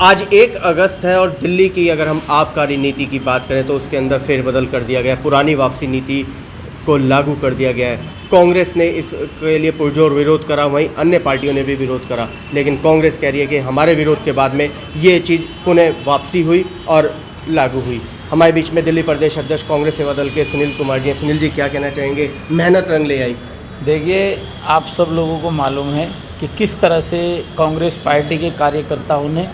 आज 1 अगस्त है और दिल्ली की अगर हम आबकारी नीति की बात करें तो उसके अंदर फेरबदल कर दिया गया है। पुरानी वापसी नीति को लागू कर दिया गया है। कांग्रेस ने इसके लिए पुरजोर विरोध करा, वहीं अन्य पार्टियों ने भी विरोध करा, लेकिन कांग्रेस कह रही है कि हमारे विरोध के बाद में ये चीज़ पुनः वापसी हुई और लागू हुई। हमारे बीच में दिल्ली प्रदेश अध्यक्ष कांग्रेस सेवा दल के सुनील कुमार जी हैं। सुनील जी, क्या कहना चाहेंगे? मेहनत रंग ले आई। देखिए, आप सब लोगों को मालूम है कि किस तरह से कांग्रेस पार्टी के कार्यकर्ताओं ने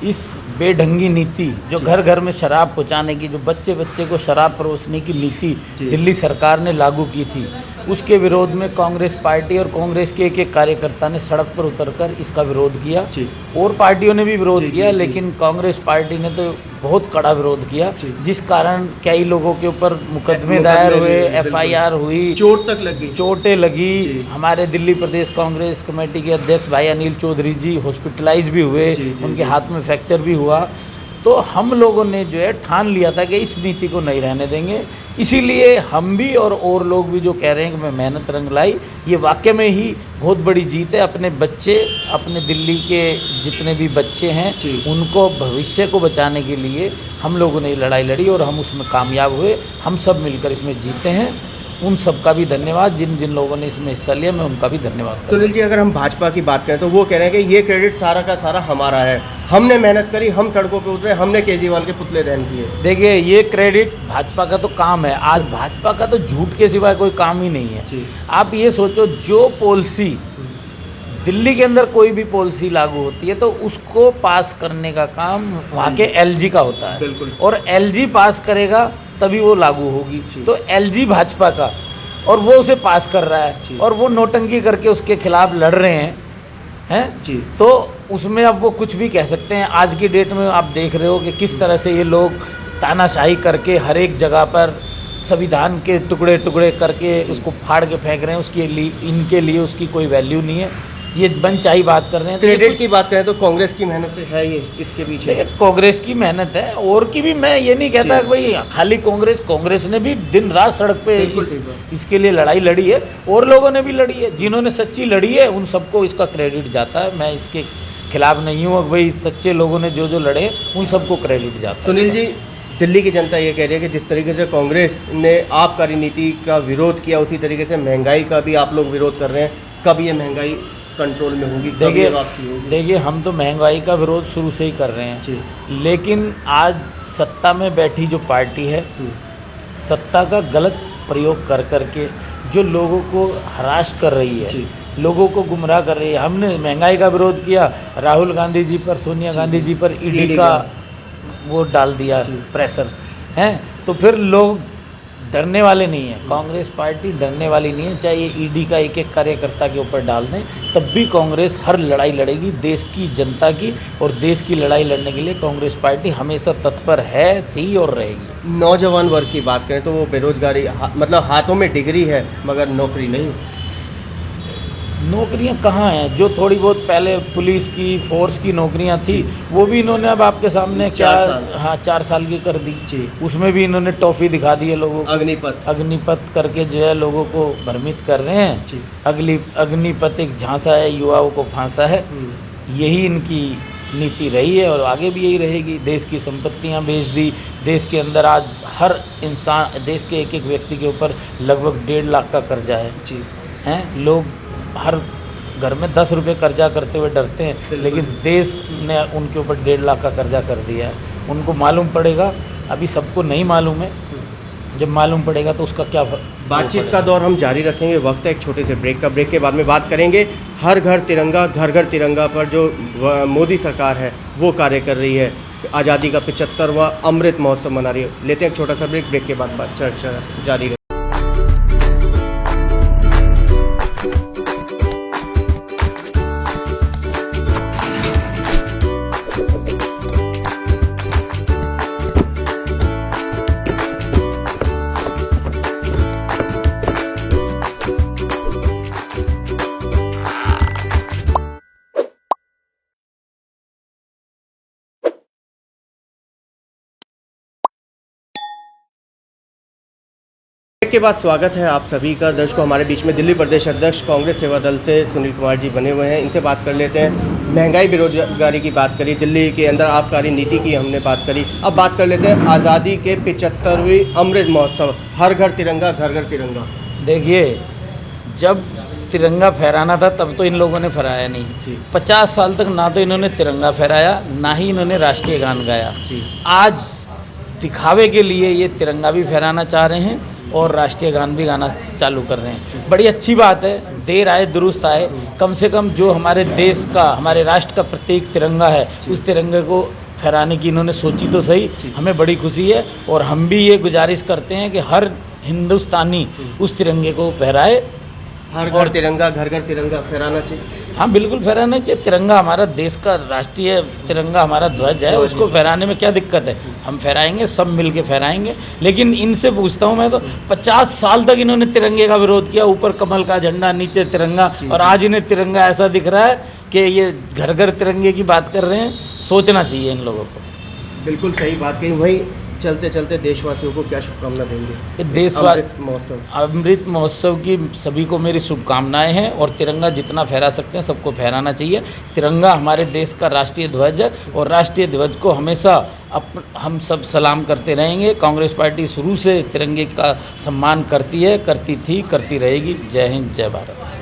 इस बेढंगी नीति, जो घर घर में शराब पहुंचाने की, जो बच्चे बच्चे को शराब परोसने की नीति दिल्ली सरकार ने लागू की थी, उसके विरोध में कांग्रेस पार्टी और कांग्रेस के एक कार्यकर्ता ने सड़क पर उतरकर इसका विरोध किया। और पार्टियों ने भी विरोध किया, लेकिन कांग्रेस पार्टी ने तो बहुत कड़ा विरोध किया, जिस कारण कई लोगों के ऊपर मुकदमे दायर हुए, FIR हुई, चोट तक लगी, चोटें लगी। हमारे दिल्ली प्रदेश कांग्रेस कमेटी के अध्यक्ष भाई अनिल चौधरी जी हॉस्पिटलाइज भी हुए, उनके हाथ में फ्रैक्चर भी हुआ। तो हम लोगों ने जो है ठान लिया था कि इस नीति को नहीं रहने देंगे। इसीलिए हम भी और लोग भी जो कह रहे हैं कि मैं मेहनत रंग लाई, ये वाकई में ही बहुत बड़ी जीत है। अपने बच्चे, अपने दिल्ली के जितने भी बच्चे हैं, उनको भविष्य को बचाने के लिए हम लोगों ने ये लड़ाई लड़ी और हम उसमें कामयाब हुए। हम सब मिलकर इसमें जीते हैं। उन सब का भी धन्यवाद, जिन जिन लोगों ने इसमें हिस्सा लिया, मैं उनका भी धन्यवाद। सुनील जी, अगर हम भाजपा की बात करें तो वो कह रहे हैं कि ये क्रेडिट सारा का सारा हमारा है, हमने मेहनत करी, हम सड़कों पे उतरे, हमने केजरीवाल के पुतले दहन किए। देखिए, ये क्रेडिट भाजपा का तो काम है। आज भाजपा का तो झूठ के सिवाय कोई काम ही नहीं है। आप ये सोचो, जो पॉलिसी दिल्ली के अंदर कोई भी पॉलिसी लागू होती है तो उसको पास करने का काम वहाँ के LG का होता है, और LG पास करेगा तभी वो लागू होगी। तो LG भाजपा का, और वो उसे पास कर रहा है, और वो नोटंकी करके उसके खिलाफ लड़ रहे हैं तो उसमें अब वो कुछ भी कह सकते हैं। आज की डेट में आप देख रहे हो कि किस तरह से ये लोग तानाशाही करके हर एक जगह पर संविधान के टुकड़े टुकड़े करके उसको फाड़ के फेंक रहे हैं। उसके लिए, इनके लिए उसकी कोई वैल्यू नहीं है। ये मनचाही बात कर रहे हैं। क्रेडिट की बात करें तो कांग्रेस की मेहनत है, ये इसके पीछे कांग्रेस की मेहनत है, और की भी। मैं ये नहीं कहता कि भाई खाली कांग्रेस ने भी दिन रात सड़क पे इसके लिए लड़ाई लड़ी है, और लोगों ने भी लड़ी है। जिन्होंने सच्ची लड़ी है उन सबको इसका क्रेडिट जाता है। मैं इसके खिलाफ नहीं हूँ, भाई सच्चे लोगों ने जो लड़े उन सबको क्रेडिट जाता है। सुनील जी, दिल्ली की जनता ये कह रही है कि जिस तरीके से कांग्रेस ने आबकारी नीति का विरोध किया, उसी तरीके से महंगाई का भी आप लोग विरोध कर रहे हैं। कब ये महंगाई कंट्रोल में होगी? देखिए, हम तो महंगाई का विरोध शुरू से ही कर रहे हैं, लेकिन आज सत्ता में बैठी जो पार्टी है, सत्ता का गलत प्रयोग कर करके जो लोगों को हरास कर रही है, लोगों को गुमराह कर रही है। हमने महंगाई का विरोध किया, राहुल गांधी जी पर, सोनिया गांधी जी पर ED का वो डाल दिया प्रेशर हैं, तो फिर लोग डरने वाले नहीं हैं। कांग्रेस पार्टी डरने वाली नहीं है। चाहे ये ED का एक एक कार्यकर्ता के ऊपर डाल दें, तब भी कांग्रेस हर लड़ाई लड़ेगी देश की जनता की, और देश की लड़ाई लड़ने के लिए कांग्रेस पार्टी हमेशा तत्पर है, थी और रहेगी। नौजवान वर्ग की बात करें तो वो बेरोजगारी, मतलब हाथों में डिग्री है मगर नौकरी नहीं। नौकरियां कहाँ हैं? जो थोड़ी बहुत पहले पुलिस की, फोर्स की नौकरियां थी, वो भी इन्होंने अब आपके सामने 4 साल की कर दी। उसमें भी इन्होंने टॉफी दिखा दी है लोगों को। अग्निपथ करके जो है लोगों को भ्रमित कर रहे हैं। अग्निपथ एक झांसा है, युवाओं को फांसा है। यही इनकी नीति रही है और आगे भी यही रहेगी। देश की संपत्तियां बेच दी। देश के अंदर आज हर इंसान, देश के एक एक व्यक्ति के ऊपर लगभग 1.5 लाख का कर्जा है। लोग हर घर में 10 रुपये कर्जा करते हुए डरते हैं, लेकिन देश ने उनके ऊपर 1.5 लाख का कर्जा कर दिया है। उनको मालूम पड़ेगा, अभी सबको नहीं मालूम है, जब मालूम पड़ेगा तो उसका क्या बातचीत का दौर हम जारी रखेंगे। वक्त है एक छोटे से ब्रेक का। ब्रेक के बाद में बात करेंगे हर घर तिरंगा, घर घर तिरंगा पर जो मोदी सरकार है वो कार्य कर रही है। आज़ादी का 75वां अमृत महोत्सव मना रही है। लेते हैं एक छोटा सा ब्रेक। ब्रेक के बाद बात चर्चा जारी रखेंगे। के बाद स्वागत है आप सभी का। दर्शकों, हमारे बीच में दिल्ली प्रदेश अध्यक्ष कांग्रेस सेवा दल से सुनील कुमार जी बने हुए हैं। इनसे बात कर लेते हैं। महंगाई बेरोजगारी की बात करी, दिल्ली के अंदर आबकारी नीति की हमने बात करी। अब बात कर लेते हैं आज़ादी के 75वीं अमृत महोत्सव, हर घर तिरंगा, घर घर तिरंगा। देखिए, जब तिरंगा फहराना था तब तो इन लोगों ने फहराया नहीं। 50 साल तक ना तो इन्होंने तिरंगा फहराया, ना ही इन्होंने राष्ट्रीय गान गाया। आज दिखावे के लिए ये तिरंगा भी फहराना चाह रहे हैं और राष्ट्रीय गान भी गाना चालू कर रहे हैं। बड़ी अच्छी बात है, देर आए दुरुस्त आए। कम से कम जो हमारे देश का, हमारे राष्ट्र का प्रतीक तिरंगा है, उस तिरंगे को फहराने की इन्होंने सोची तो सही। हमें बड़ी खुशी है और हम भी ये गुजारिश करते हैं कि हर हिंदुस्तानी उस तिरंगे को फहराए। हर घर तिरंगा, घर घर तिरंगा फहराना चाहिए। हाँ, बिल्कुल फहराना चाहिए। तिरंगा हमारा देश का राष्ट्रीय तिरंगा, हमारा ध्वज है, उसको फहराने में क्या दिक्कत है? हम फहराएंगे, सब मिल के फहराएंगे। लेकिन इनसे पूछता हूँ मैं तो, 50 साल तक इन्होंने तिरंगे का विरोध किया, ऊपर कमल का झंडा, नीचे तिरंगा, और आज इन्हें तिरंगा ऐसा दिख रहा है कि ये घर घर तिरंगे की बात कर रहे हैं। सोचना चाहिए इन लोगों को। बिल्कुल सही बात कही। वहीं चलते चलते देशवासियों को क्या शुभकामना देंगे? अमृत महोत्सव की सभी को मेरी शुभकामनाएं हैं और तिरंगा जितना फहरा सकते हैं सबको फहराना चाहिए। तिरंगा हमारे देश का राष्ट्रीय ध्वज है और राष्ट्रीय ध्वज को हमेशा हम सब सलाम करते रहेंगे। कांग्रेस पार्टी शुरू से तिरंगे का सम्मान करती है, करती थी, करती रहेगी। जय हिंद, जय भारत।